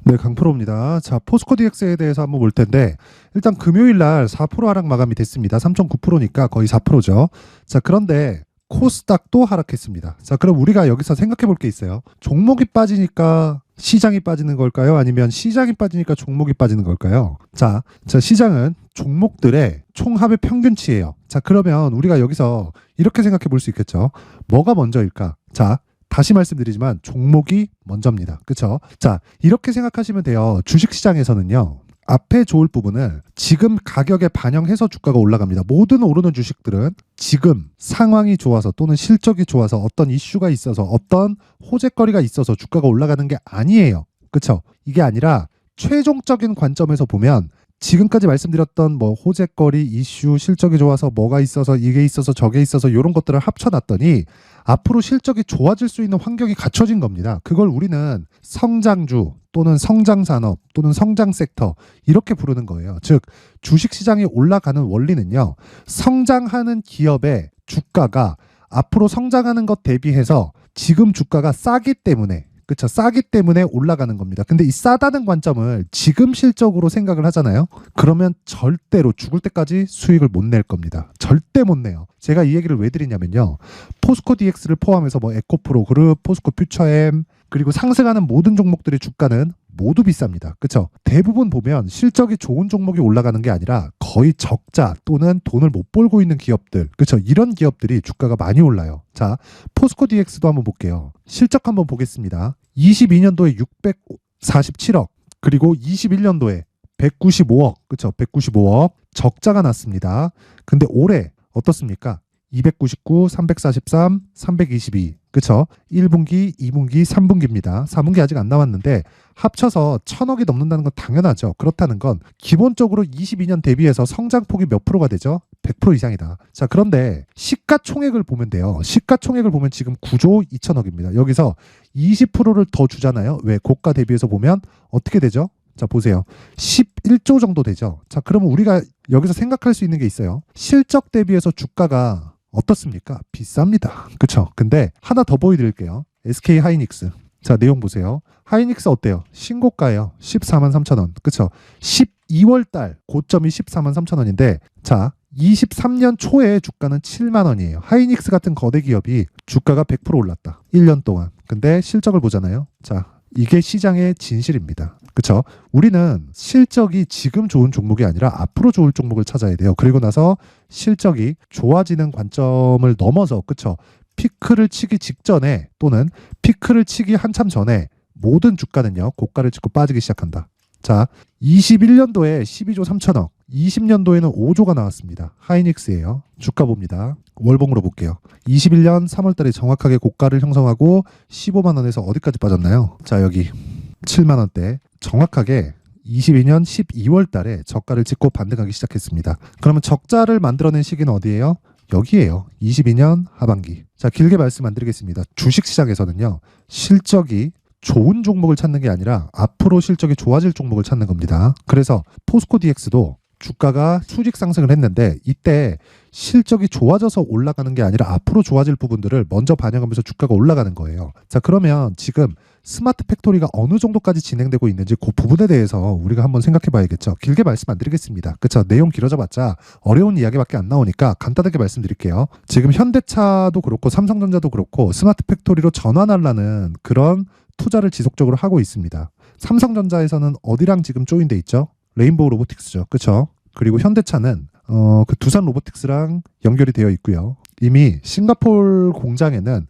네, 강프로입니다. 자, 포스코 DX에 대해서 한번 볼 텐데, 일단 금요일 날 4% 하락 마감이 됐습니다. 3.9%니까 거의 4%죠. 자, 그런데 코스닥도 하락했습니다. 자, 그럼 우리가 여기서 생각해 볼 게 있어요. 종목이 빠지니까 시장이 빠지는 걸까요? 아니면 시장이 빠지니까 종목이 빠지는 걸까요? 자, 시장은 종목들의 총합의 평균치예요. 자, 그러면 우리가 여기서 이렇게 생각해 볼 수 있겠죠. 뭐가 먼저일까? 자, 다시 말씀드리지만 종목이 먼저입니다. 그렇죠? 자, 이렇게 생각하시면 돼요. 주식시장에서는요. 앞에 좋을 부분을 지금 가격에 반영해서 주가가 올라갑니다. 모든 오르는 주식들은 지금 상황이 좋아서 또는 실적이 좋아서 어떤 이슈가 있어서 어떤 호재거리가 있어서 주가가 올라가는 게 아니에요. 그렇죠? 이게 아니라 최종적인 관점에서 보면 지금까지 말씀드렸던 뭐 호재거리, 이슈, 실적이 좋아서 뭐가 있어서 이게 있어서 저게 있어서 이런 것들을 합쳐놨더니 앞으로 실적이 좋아질 수 있는 환경이 갖춰진 겁니다. 그걸 우리는 성장주 또는 성장산업 또는 성장섹터 이렇게 부르는 거예요. 즉 주식시장이 올라가는 원리는요. 성장하는 기업의 주가가 앞으로 성장하는 것 대비해서 지금 주가가 싸기 때문에 그렇죠. 싸기 때문에 올라가는 겁니다. 근데 이 싸다는 관점을 지금 실적으로 생각을 하잖아요. 그러면 절대로 죽을 때까지 수익을 못 낼 겁니다. 절대 못 내요. 제가 이 얘기를 왜 드리냐면요. 포스코 DX를 포함해서 뭐 에코프로 그룹, 포스코 퓨처엠 그리고 상승하는 모든 종목들의 주가는 모두 비쌉니다. 그렇죠? 대부분 보면 실적이 좋은 종목이 올라가는 게 아니라 거의 적자 또는 돈을 못 벌고 있는 기업들, 그렇죠? 이런 기업들이 주가가 많이 올라요. 자, 포스코 DX도 한번 볼게요. 실적 한번 보겠습니다. 22년도에 647억, 그리고 21년도에 195억, 그렇죠? 195억 적자가 났습니다. 근데 올해 어떻습니까? 299, 343, 322. 그쵸? 1분기, 2분기, 3분기입니다. 4분기 아직 안 나왔는데 합쳐서 1000억이 넘는다는 건 당연하죠. 그렇다는 건 기본적으로 22년 대비해서 성장폭이 몇 프로가 되죠? 100% 이상이다. 자, 그런데 시가총액을 보면 돼요. 시가총액을 보면 지금 9조 2천억입니다. 여기서 20%를 더 주잖아요. 왜? 고가 대비해서 보면 어떻게 되죠? 자, 보세요. 11조 정도 되죠. 자, 그러면 우리가 여기서 생각할 수 있는 게 있어요. 실적 대비해서 주가가 어떻습니까? 비쌉니다. 그쵸? 근데 하나 더 보여드릴게요. SK 하이닉스. 자, 내용 보세요. 하이닉스 어때요? 신고가예요. 14만 3천 원. 그쵸? 12월 달 고점이 14만 3천 원인데 자, 23년 초에 주가는 7만 원이에요. 하이닉스 같은 거대 기업이 주가가 100% 올랐다. 1년 동안. 근데 실적을 보잖아요. 자, 이게 시장의 진실입니다. 그렇죠? 우리는 실적이 지금 좋은 종목이 아니라 앞으로 좋을 종목을 찾아야 돼요. 그리고 나서 실적이 좋아지는 관점을 넘어서 그렇죠? 피크를 치기 직전에 또는 피크를 치기 한참 전에 모든 주가는요. 고가를 찍고 빠지기 시작한다. 자, 21년도에 12조 3천억, 20년도에는 5조가 나왔습니다. 하이닉스예요. 주가 봅니다. 월봉으로 볼게요. 21년 3월 달에 정확하게 고가를 형성하고 15만 원에서 어디까지 빠졌나요? 자, 여기 7만 원대. 정확하게 22년 12월 달에 저가를 찍고 반등하기 시작했습니다. 그러면 적자를 만들어낸 시기는 어디예요? 여기에요. 22년 하반기. 자, 길게 말씀 안 드리겠습니다. 주식시장에서는요. 실적이 좋은 종목을 찾는 게 아니라 앞으로 실적이 좋아질 종목을 찾는 겁니다. 그래서 포스코 DX도 주가가 수직 상승을 했는데 이때 실적이 좋아져서 올라가는 게 아니라 앞으로 좋아질 부분들을 먼저 반영하면서 주가가 올라가는 거예요. 자, 그러면 지금 스마트 팩토리가 어느 정도까지 진행되고 있는지 그 부분에 대해서 우리가 한번 생각해 봐야겠죠. 길게 말씀 안 드리겠습니다. 그렇죠? 내용 길어져 봤자 어려운 이야기밖에 안 나오니까 간단하게 말씀드릴게요. 지금 현대차도 그렇고 삼성전자도 그렇고 스마트 팩토리로 전환하려는 그런 투자를 지속적으로 하고 있습니다. 삼성전자에서는 어디랑 지금 조인돼 있죠? 레인보우 로보틱스죠. 그렇죠? 그리고 현대차는 그 두산 로보틱스랑 연결이 되어 있고요. 이미 싱가포르 공장에는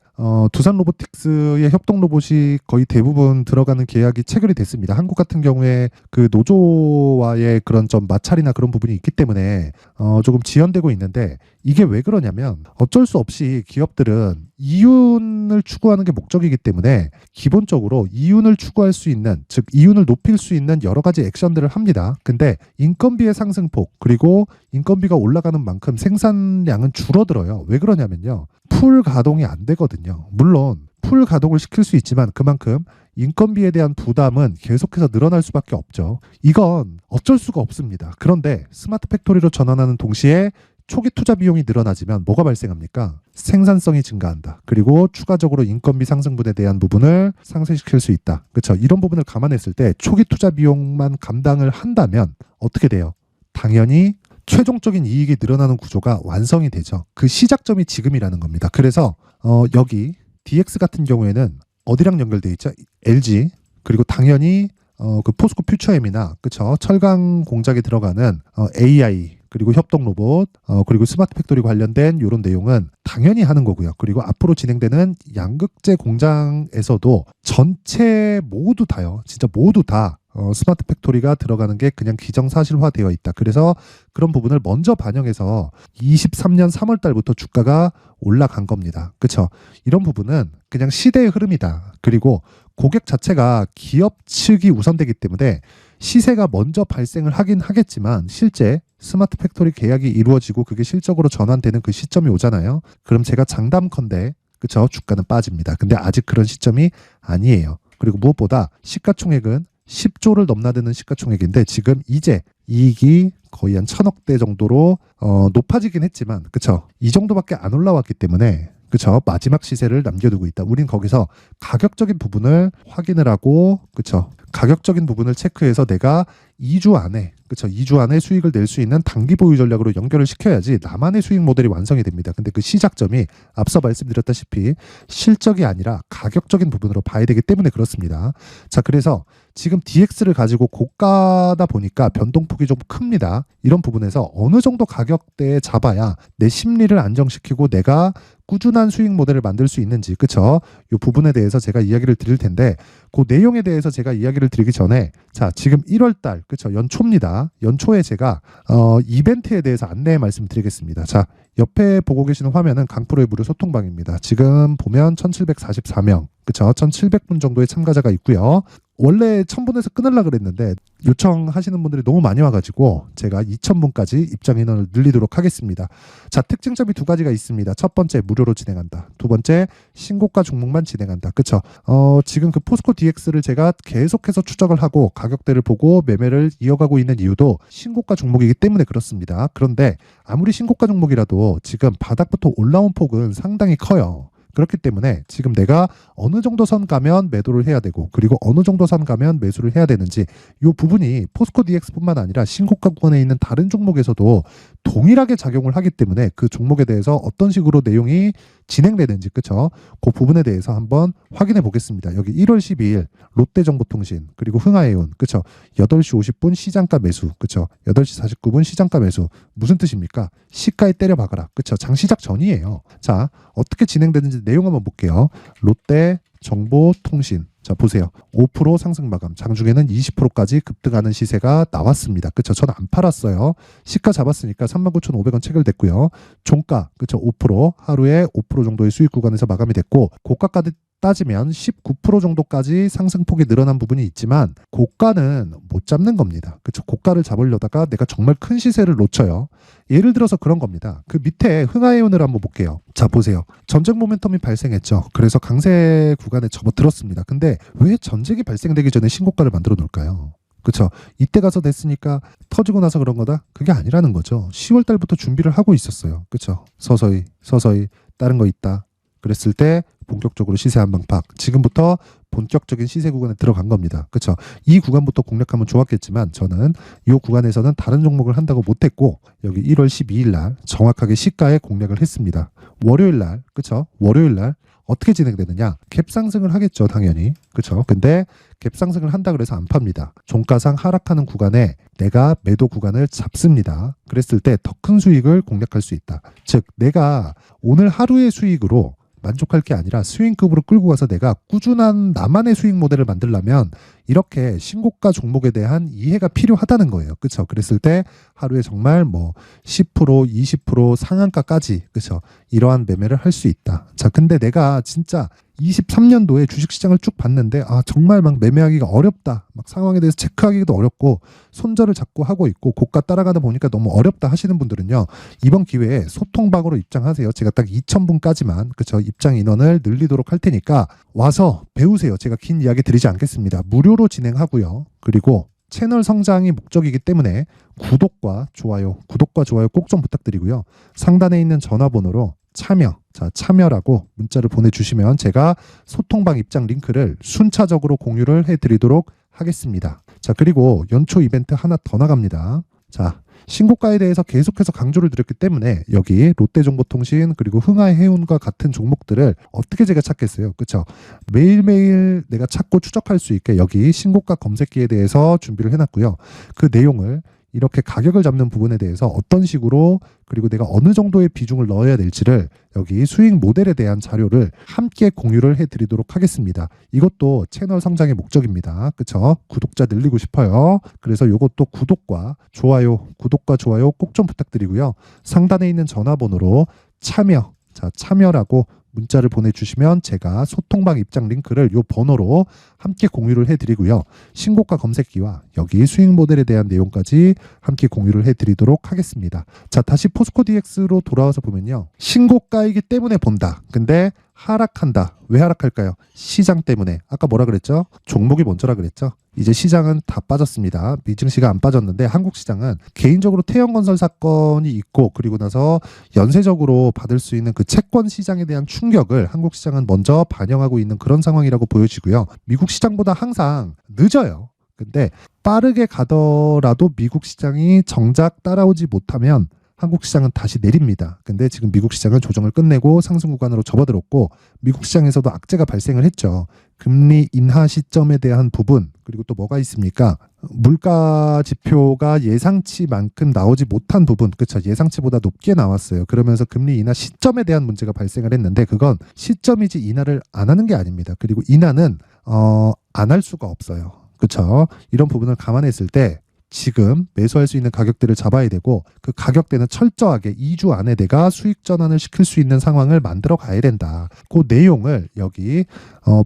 두산 로보틱스의 협동 로봇이 거의 대부분 들어가는 계약이 체결이 됐습니다. 한국 같은 경우에 그 노조와의 그런 좀 마찰이나 그런 부분이 있기 때문에 조금 지연되고 있는데 이게 왜 그러냐면 어쩔 수 없이 기업들은 이윤을 추구하는 게 목적이기 때문에 기본적으로 이윤을 추구할 수 있는 즉 이윤을 높일 수 있는 여러 가지 액션들을 합니다. 근데 인건비의 상승폭 그리고 인건비가 올라가는 만큼 생산량은 줄어들어요. 왜 그러냐면요. 풀 가동이 안 되거든요. 물론 풀 가동을 시킬 수 있지만 그만큼 인건비에 대한 부담은 계속해서 늘어날 수밖에 없죠. 이건 어쩔 수가 없습니다. 그런데 스마트 팩토리로 전환하는 동시에 초기 투자 비용이 늘어나지만 뭐가 발생합니까? 생산성이 증가한다. 그리고 추가적으로 인건비 상승분에 대한 부분을 상쇄시킬 수 있다. 그렇죠? 이런 부분을 감안했을 때 초기 투자 비용만 감당을 한다면 어떻게 돼요? 당연히 최종적인 이익이 늘어나는 구조가 완성이 되죠. 그 시작점이 지금이라는 겁니다. 그래서 여기 DX 같은 경우에는 어디랑 연결돼 있죠? LG 그리고 당연히 그 포스코 퓨처엠이나 그쵸 철강 공장에 들어가는 AI 그리고 협동 로봇 그리고 스마트 팩토리 관련된 이런 내용은 당연히 하는 거고요. 그리고 앞으로 진행되는 양극재 공장에서도 전체 모두 다요. 진짜 모두 다 스마트 팩토리가 들어가는 게 그냥 기정사실화되어 있다. 그래서 그런 부분을 먼저 반영해서 23년 3월 달부터 주가가 올라간 겁니다. 그렇죠? 이런 부분은 그냥 시대의 흐름이다. 그리고 고객 자체가 기업 측이 우선되기 때문에 시세가 먼저 발생을 하긴 하겠지만 실제 스마트 팩토리 계약이 이루어지고 그게 실적으로 전환되는 그 시점이 오잖아요. 그럼 제가 장담컨대 그렇죠? 주가는 빠집니다. 근데 아직 그런 시점이 아니에요. 그리고 무엇보다 시가총액은 10조를 넘나드는 시가총액인데 지금 이제 이익이 거의 한 1,000억대 정도로 높아지긴 했지만 그쵸 이 정도밖에 안 올라왔기 때문에 그쵸 마지막 시세를 남겨두고 있다. 우린 거기서 가격적인 부분을 확인을 하고 그쵸 가격적인 부분을 체크해서 내가 2주 안에 그쵸 2주 안에 수익을 낼 수 있는 단기 보유 전략으로 연결을 시켜야지 나만의 수익 모델이 완성이 됩니다. 근데 그 시작점이 앞서 말씀드렸다시피 실적이 아니라 가격적인 부분으로 봐야 되기 때문에 그렇습니다. 자, 그래서 지금 DX를 가지고 고가다 보니까 변동폭이 좀 큽니다. 이런 부분에서 어느 정도 가격대에 잡아야 내 심리를 안정시키고 내가 꾸준한 수익 모델을 만들 수 있는지 그쵸? 이 부분에 대해서 제가 이야기를 드릴 텐데 그 내용에 대해서 제가 이야기를 드리기 전에 자 지금 1월달 그쵸 연초입니다. 연초에 제가 이벤트에 대해서 안내 말씀드리겠습니다. 자 옆에 보고 계시는 화면은 강프로의 무료 소통방입니다. 지금 보면 1744명 그쵸 1700분 정도의 참가자가 있고요. 원래 1000분에서 끊으려고 그랬는데 요청하시는 분들이 너무 많이 와가지고 제가 2000분까지 입장 인원을 늘리도록 하겠습니다. 자, 특징점이 두 가지가 있습니다. 첫 번째 무료로 진행한다. 두 번째 신고가 종목만 진행한다. 그쵸? 지금 그 포스코 DX를 제가 계속해서 추적을 하고 가격대를 보고 매매를 이어가고 있는 이유도 신고가 종목이기 때문에 그렇습니다. 그런데 아무리 신고가 종목이라도 지금 바닥부터 올라온 폭은 상당히 커요. 그렇기 때문에 지금 내가 어느 정도 선 가면 매도를 해야 되고 그리고 어느 정도 선 가면 매수를 해야 되는지 이 부분이 포스코 DX뿐만 아니라 신고가 구간에 있는 다른 종목에서도 동일하게 작용을 하기 때문에 그 종목에 대해서 어떤 식으로 내용이 진행되는지 그쵸? 그 부분에 대해서 한번 확인해 보겠습니다. 여기 1월 12일 롯데정보통신 그리고 흥하해운 그쵸? 8시 50분 시장가 매수 그쵸? 8시 49분 시장가 매수 무슨 뜻입니까? 시가에 때려 박아라 그쵸? 장시작 전이에요. 자 어떻게 진행되는지 내용 한번 볼게요. 롯데정보통신 자 보세요. 5% 상승 마감 장중에는 20%까지 급등하는 시세가 나왔습니다. 그쵸? 저는 안 팔았어요. 시가 잡았으니까 39,500원 체결됐고요. 종가 그쵸? 5% 하루에 5% 정도의 수익 구간에서 마감이 됐고 고가까지 따지면 19% 정도까지 상승폭이 늘어난 부분이 있지만 고가는 못 잡는 겁니다. 그쵸? 고가를 잡으려다가 내가 정말 큰 시세를 놓쳐요. 예를 들어서 그런 겁니다. 그 밑에 흥하해운을 한번 볼게요. 자 보세요. 전쟁 모멘텀이 발생했죠. 그래서 강세 구간에 접어들었습니다. 근데 왜 전쟁이 발생되기 전에 신고가를 만들어 놓을까요? 그쵸? 이때 가서 됐으니까 터지고 나서 그런 거다? 그게 아니라는 거죠. 10월 달부터 준비를 하고 있었어요. 그쵸? 서서히 다른 거 있다. 그랬을 때 본격적으로 시세 한방팍 지금부터 본격적인 시세 구간에 들어간 겁니다. 그렇죠? 이 구간부터 공략하면 좋았겠지만 저는 이 구간에서는 다른 종목을 한다고 못했고 여기 1월 12일 날 정확하게 시가에 공략을 했습니다. 월요일 날 그렇죠? 월요일 날 어떻게 진행되느냐? 갭 상승을 하겠죠, 당연히. 그렇죠? 근데 갭 상승을 한다 그래서 안 팝니다. 종가상 하락하는 구간에 내가 매도 구간을 잡습니다. 그랬을 때 더 큰 수익을 공략할 수 있다. 즉 내가 오늘 하루의 수익으로 만족할 게 아니라 스윙급으로 끌고 가서 내가 꾸준한 나만의 수익 모델을 만들려면 이렇게 신고가 종목에 대한 이해가 필요하다는 거예요. 그렇죠? 그랬을 때 하루에 정말 뭐 10%, 20% 상한가까지 그렇죠? 이러한 매매를 할 수 있다. 자, 근데 내가 진짜 23년도에 주식시장을 쭉 봤는데 정말 막 매매하기가 어렵다. 막 상황에 대해서 체크하기도 어렵고 손절을 자꾸 하고 있고 고가 따라가다 보니까 너무 어렵다 하시는 분들은요. 이번 기회에 소통방으로 입장하세요. 제가 딱 2,000분까지만 그쵸 입장 인원을 늘리도록 할 테니까 와서 배우세요. 제가 긴 이야기 드리지 않겠습니다. 무료로 진행하고요. 그리고 채널 성장이 목적이기 때문에 구독과 좋아요 꼭 좀 부탁드리고요. 상단에 있는 전화번호로 참여라고 문자를 보내주시면 제가 소통방 입장 링크를 순차적으로 공유를 해드리도록 하겠습니다. 자, 그리고 연초 이벤트 하나 더 나갑니다. 자, 신고가에 대해서 계속해서 강조를 드렸기 때문에 여기 롯데정보통신 그리고 흥하해운과 같은 종목들을 어떻게 제가 찾겠어요? 그렇죠? 매일매일 내가 찾고 추적할 수 있게 여기 신고가 검색기에 대해서 준비를 해놨고요. 그 내용을 이렇게 가격을 잡는 부분에 대해서 어떤 식으로 그리고 내가 어느 정도의 비중을 넣어야 될지를 여기 수익 모델에 대한 자료를 함께 공유를 해드리도록 하겠습니다. 이것도 채널 성장의 목적입니다. 그쵸? 구독자 늘리고 싶어요. 그래서 이것도 구독과 좋아요 꼭 좀 부탁드리고요. 상단에 있는 전화번호로 참여라고 문자를 보내주시면 제가 소통방 입장 링크를 이 번호로 함께 공유를 해드리고요. 신고가 검색기와 여기 수익 모델에 대한 내용까지 함께 공유를 해드리도록 하겠습니다. 자, 다시 포스코 DX로 돌아와서 보면요. 신고가이기 때문에 본다. 근데 하락한다. 왜 하락할까요? 시장 때문에. 아까 뭐라 그랬죠? 종목이 먼저라 그랬죠? 이제 시장은 다 빠졌습니다. 미증시가 안 빠졌는데 한국 시장은 개인적으로 태형건설 사건이 있고 그리고 나서 연쇄적으로 받을 수 있는 그 채권 시장에 대한 충격을 한국 시장은 먼저 반영하고 있는 그런 상황이라고 보여지고요. 미국 시장보다 항상 늦어요. 근데 빠르게 가더라도 미국 시장이 정작 따라오지 못하면 한국 시장은 다시 내립니다. 근데 지금 미국 시장은 조정을 끝내고 상승 구간으로 접어들었고 미국 시장에서도 악재가 발생을 했죠. 금리 인하 시점에 대한 부분 그리고 또 뭐가 있습니까? 물가 지표가 예상치만큼 나오지 못한 부분, 그렇죠? 예상치보다 높게 나왔어요. 그러면서 금리 인하 시점에 대한 문제가 발생을 했는데 그건 시점이지 인하를 안 하는 게 아닙니다. 그리고 인하는 안 할 수가 없어요. 그렇죠? 이런 부분을 감안했을 때 지금 매수할 수 있는 가격대를 잡아야 되고 그 가격대는 철저하게 2주 안에 내가 수익 전환을 시킬 수 있는 상황을 만들어 가야 된다. 그 내용을 여기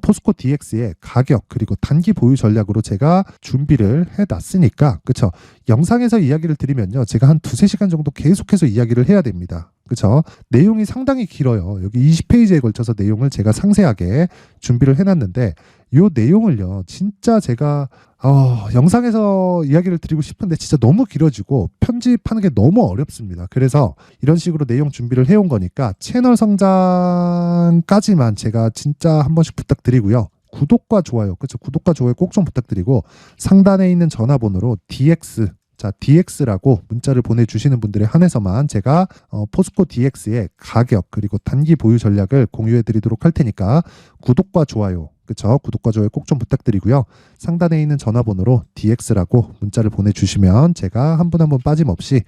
포스코 DX의 가격 그리고 단기 보유 전략으로 제가 준비를 해놨으니까 그렇죠. 영상에서 이야기를 드리면요. 제가 한 2-3시간 정도 계속해서 이야기를 해야 됩니다. 그렇죠. 내용이 상당히 길어요. 여기 20페이지에 걸쳐서 내용을 제가 상세하게 준비를 해놨는데 이 내용을요. 진짜 제가 영상에서 이야기를 드리고 싶은데 진짜 너무 길어지고 편집하는 게 너무 어렵습니다. 그래서 이런 식으로 내용 준비를 해온 거니까 채널 성장까지만 제가 진짜 한 번씩 부탁드리고요. 구독과 좋아요, 그렇죠? 구독과 좋아요 꼭 좀 부탁드리고 상단에 있는 전화번호로 DX라고 문자를 보내주시는 분들에 한해서만 제가 포스코 DX의 가격 그리고 단기 보유 전략을 공유해 드리도록 할 테니까 구독과 좋아요, 그렇죠? 구독과 좋아요 꼭 좀 부탁드리고요. 상단에 있는 전화번호로 DX라고 문자를 보내주시면 제가 한 분 한 분 빠짐없이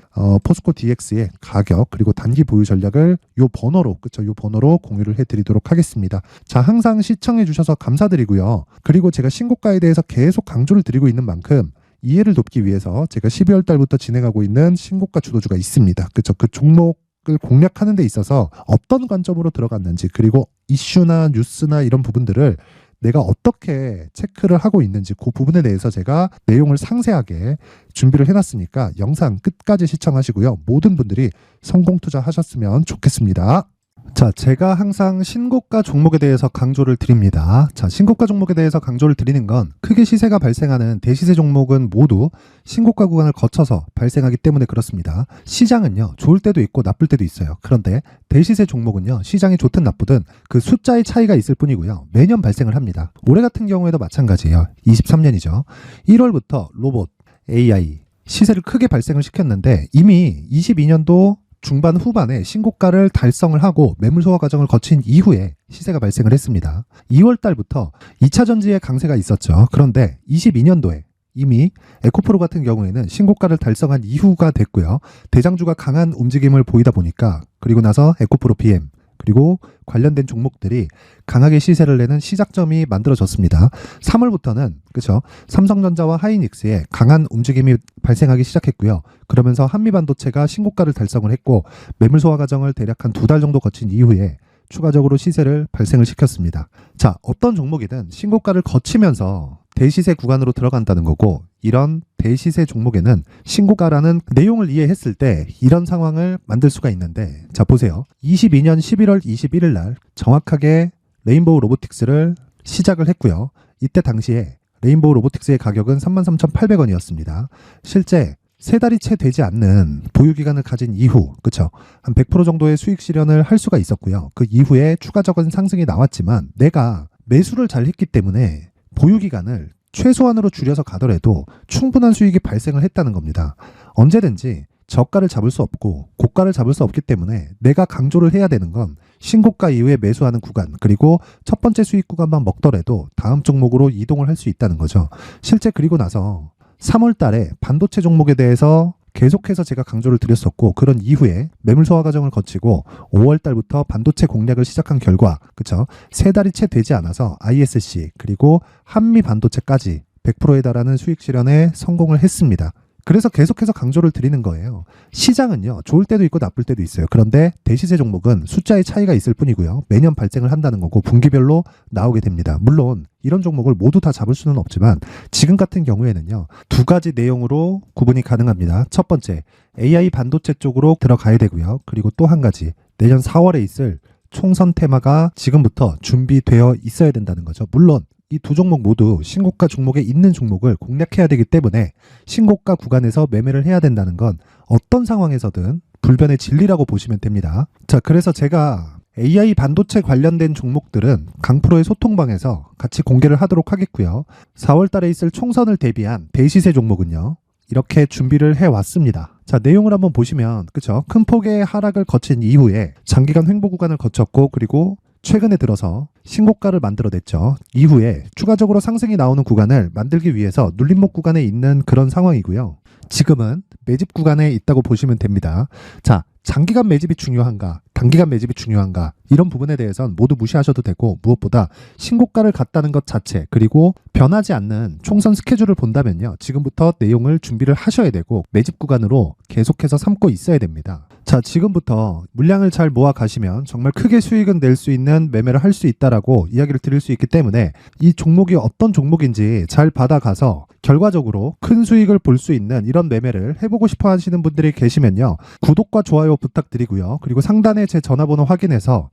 포스코 DX의 가격 그리고 단기 보유 전략을 요 번호로, 그렇죠? 요 번호로 공유를 해드리도록 하겠습니다. 자, 항상 시청해 주셔서 감사드리고요. 그리고 제가 신고가에 대해서 계속 강조를 드리고 있는 만큼 이해를 돕기 위해서 제가 12월 달부터 진행하고 있는 신고가 주도주가 있습니다. 그렇죠? 그 종목을 공략하는 데 있어서 어떤 관점으로 들어갔는지 그리고 이슈나 뉴스나 이런 부분들을 내가 어떻게 체크를 하고 있는지 그 부분에 대해서 제가 내용을 상세하게 준비를 해놨으니까 영상 끝까지 시청하시고요. 모든 분들이 성공 투자하셨으면 좋겠습니다. 자, 제가 항상 신고가 종목에 대해서 강조를 드립니다. 자, 신고가 종목에 대해서 강조를 드리는 건 크게 시세가 발생하는 대시세 종목은 모두 신고가 구간을 거쳐서 발생하기 때문에 그렇습니다. 시장은요, 좋을 때도 있고 나쁠 때도 있어요. 그런데 대시세 종목은요, 시장이 좋든 나쁘든 그 숫자의 차이가 있을 뿐이고요. 매년 발생을 합니다. 올해 같은 경우에도 마찬가지예요. 23년이죠. 1월부터 로봇, AI, 시세를 크게 발생을 시켰는데 이미 22년도 중반 후반에 신고가를 달성을 하고 매물 소화 과정을 거친 이후에 시세가 발생을 했습니다. 2월 달부터 2차 전지의 강세가 있었죠. 그런데 22년도에 이미 에코프로 같은 경우에는 신고가를 달성한 이후가 됐고요. 대장주가 강한 움직임을 보이다 보니까 그리고 나서 에코프로 PM 그리고 관련된 종목들이 강하게 시세를 내는 시작점이 만들어졌습니다. 3월부터는 그렇죠. 삼성전자와 하이닉스의 강한 움직임이 발생하기 시작했고요. 그러면서 한미반도체가 신고가를 달성을 했고 매물 소화 과정을 대략 한 2달 정도 거친 이후에 추가적으로 시세를 발생을 시켰습니다. 자, 어떤 종목이든 신고가를 거치면서 대시세 구간으로 들어간다는 거고 이런 대시세 종목에는 신고가라는 내용을 이해했을 때 이런 상황을 만들 수가 있는데 자, 보세요. 22년 11월 21일 날 정확하게 레인보우 로보틱스를 시작을 했고요. 이때 당시에 레인보우 로보틱스의 가격은 33,800원이었습니다. 실제 3달이 채 되지 않는 보유기간을 가진 이후, 그쵸? 한 100% 정도의 수익 실현을 할 수가 있었고요. 그 이후에 추가적인 상승이 나왔지만 내가 매수를 잘 했기 때문에 보유기간을 최소한으로 줄여서 가더라도 충분한 수익이 발생을 했다는 겁니다. 언제든지 저가를 잡을 수 없고 고가를 잡을 수 없기 때문에 내가 강조를 해야 되는 건 신고가 이후에 매수하는 구간, 그리고 첫 번째 수익 구간만 먹더라도 다음 종목으로 이동을 할 수 있다는 거죠. 실제 그리고 나서 3월 달에 반도체 종목에 대해서 계속해서 제가 강조를 드렸었고, 그런 이후에 매물 소화 과정을 거치고 5월 달부터 반도체 공략을 시작한 결과, 그쵸? 3달이 채 되지 않아서 ISC 그리고 한미 반도체까지 100%에 달하는 수익 실현에 성공을 했습니다. 그래서 계속해서 강조를 드리는 거예요. 시장은요, 좋을 때도 있고 나쁠 때도 있어요. 그런데 대시세 종목은 숫자의 차이가 있을 뿐이고요. 매년 발생을 한다는 거고 분기별로 나오게 됩니다. 물론 이런 종목을 모두 다 잡을 수는 없지만 지금 같은 경우에는요, 2가지 내용으로 구분이 가능합니다. 첫 번째, AI 반도체 쪽으로 들어가야 되고요. 그리고 또 한 가지, 내년 4월에 있을 총선 테마가 지금부터 준비되어 있어야 된다는 거죠. 물론 이 두 종목 모두 신고가 종목에 있는 종목을 공략해야 되기 때문에 신고가 구간에서 매매를 해야 된다는 건 어떤 상황에서든 불변의 진리라고 보시면 됩니다. 자, 그래서 제가 AI 반도체 관련된 종목들은 강프로의 소통방에서 같이 공개를 하도록 하겠고요. 4월 달에 있을 총선을 대비한 대시세 종목은요, 이렇게 준비를 해왔습니다. 자, 내용을 한번 보시면, 그쵸? 큰 폭의 하락을 거친 이후에 장기간 횡보 구간을 거쳤고, 그리고 최근에 들어서 신고가를 만들어냈죠. 이후에 추가적으로 상승이 나오는 구간을 만들기 위해서 눌림목 구간에 있는 그런 상황이고요. 지금은 매집 구간에 있다고 보시면 됩니다. 자, 장기간 매집이 중요한가, 단기간 매집이 중요한가, 이런 부분에 대해서는 모두 무시하셔도 되고, 무엇보다 신고가를 갔다는 것 자체, 그리고 변하지 않는 총선 스케줄을 본다면요, 지금부터 내용을 준비를 하셔야 되고 매집 구간으로 계속해서 삼고 있어야 됩니다. 자, 지금부터 물량을 잘 모아 가시면 정말 크게 수익은 낼 수 있는 매매를 할 수 있다라고 이야기를 드릴 수 있기 때문에 이 종목이 어떤 종목인지 잘 받아가서 결과적으로 큰 수익을 볼 수 있는 이런 매매를 해보고 싶어 하시는 분들이 계시면요, 구독과 좋아요 부탁드리고요. 그리고 상단에 제 전화번호 확인해서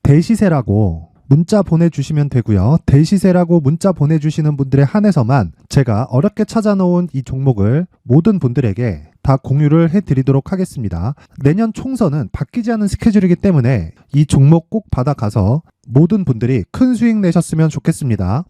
대시세라고 문자 보내주시면 되고요. 대시세라고 문자 보내주시는 분들에 한해서만 제가 어렵게 찾아놓은 이 종목을 모든 분들에게 다 공유를 해드리도록 하겠습니다. 내년 총선은 바뀌지 않은 스케줄이기 때문에 이 종목 꼭 받아가서 모든 분들이 큰 수익 내셨으면 좋겠습니다.